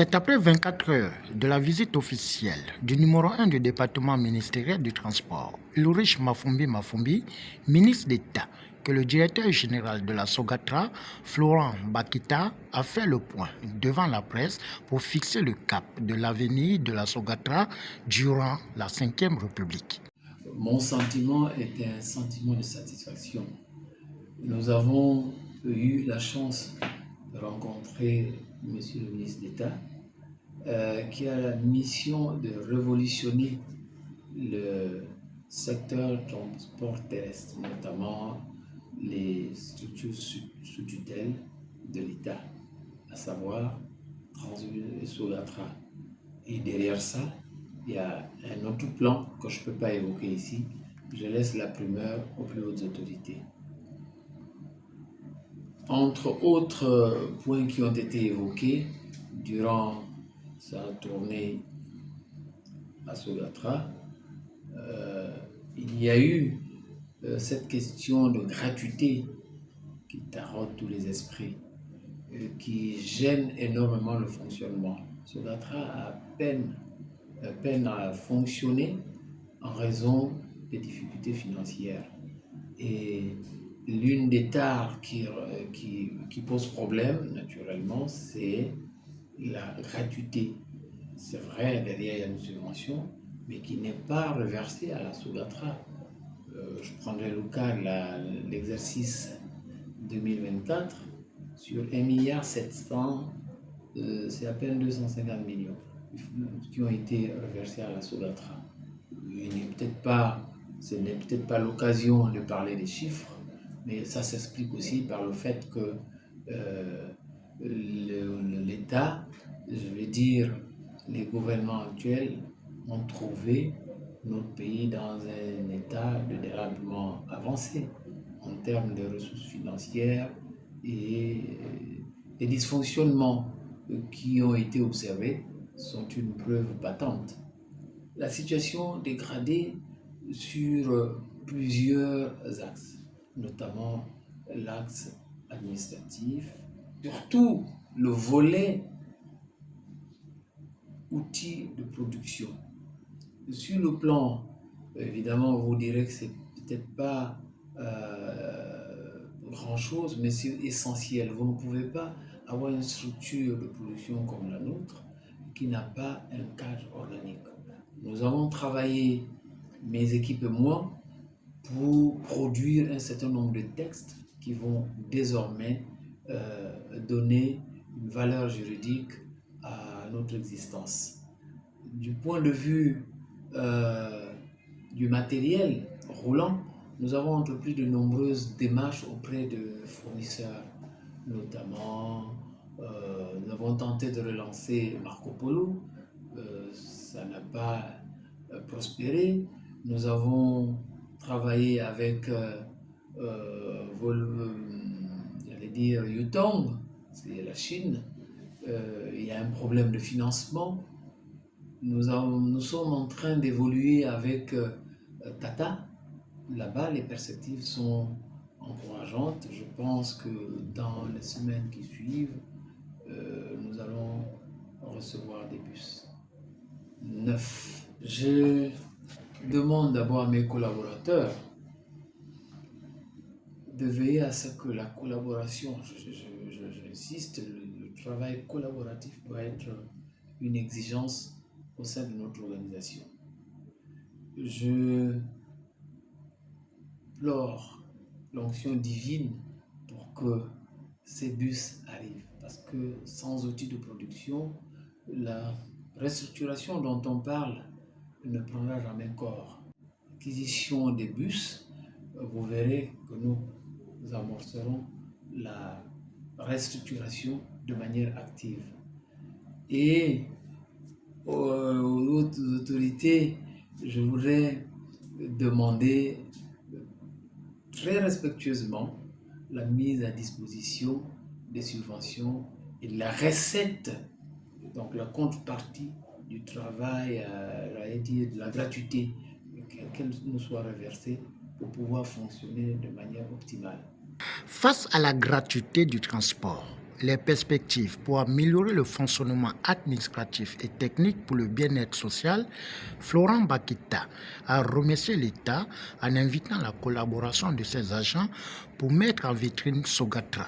C'est après 24 heures de la visite officielle du numéro 1 du département ministériel du transport, Ulrich Mafumbi, ministre d'État, que le directeur général de la Sogatra, Florent Bakita, a fait le point devant la presse pour fixer le cap de l'avenir de la Sogatra durant la Ve République. Mon sentiment était un sentiment de satisfaction. Nous avons eu la chance de rencontrer M. le ministre d'État qui a la mission de révolutionner le secteur transport terrestre, notamment les structures sous tutelle de l'État, à savoir Transbus et Sogatra. Et derrière ça, il y a un autre plan que je ne peux pas évoquer ici. Je laisse la primeur aux plus hautes autorités. Entre autres points qui ont été évoqués durant sa tournée à Sogatra, il y a eu cette question de gratuité qui taraude tous les esprits, qui gêne énormément le fonctionnement. Sogatra a peine à fonctionner en raison des difficultés financières. Et l'une des tares qui pose problème, naturellement, c'est la gratuité. C'est vrai, derrière il y a une subvention, mais qui n'est pas reversée à la Sogatra. Je prendrai le cas de l'exercice 2024, sur 1,7 milliard, c'est à peine 250 millions qui ont été reversés à la Sogatra. Ce n'est peut-être pas l'occasion de parler des chiffres, mais ça s'explique aussi par le fait que l'État, je vais dire les gouvernements actuels, ont trouvé notre pays dans un état de dérèglement avancé en termes de ressources financières et les dysfonctionnements qui ont été observés sont une preuve patente. La situation dégradée sur plusieurs axes, notamment l'axe administratif, surtout le volet outils de production. Sur le plan, évidemment, vous direz que c'est peut-être pas grand-chose, mais c'est essentiel. Vous ne pouvez pas avoir une structure de production comme la nôtre qui n'a pas un cadre organique. Nous avons travaillé, mes équipes et moi, pour produire un certain nombre de textes qui vont désormais donner une valeur juridique à notre existence. Du point de vue du matériel roulant, nous avons entrepris de nombreuses démarches auprès de fournisseurs, notamment nous avons tenté de relancer Marco Polo, ça n'a pas prospéré. Nous avons travaillé avec j'allais dire Yutong, c'est la Chine. Il y a un problème de financement. Nous sommes en train d'évoluer avec Tata. Là-bas, les perspectives sont encourageantes. Je pense que dans les semaines qui suivent, nous allons recevoir des bus neufs. Je demande d'abord à mes collaborateurs de veiller à ce que la collaboration, j'insiste, le travail collaboratif doit être une exigence au sein de notre organisation. Je pleure l'onction divine pour que ces bus arrivent, parce que sans outils de production, la restructuration dont on parle ne prendra jamais corps. L'acquisition des bus, vous verrez que nous amorcerons la restructuration de manière active. Et aux autorités, je voudrais demander très respectueusement la mise à disposition des subventions et de la recette, donc la contrepartie du travail, de la gratuité, qu'elle nous soit reversée pour pouvoir fonctionner de manière optimale. Face à la gratuité du transport, les perspectives pour améliorer le fonctionnement administratif et technique pour le bien-être social, Florent Bakita a remercié l'État en invitant la collaboration de ses agents pour mettre en vitrine Sogatra.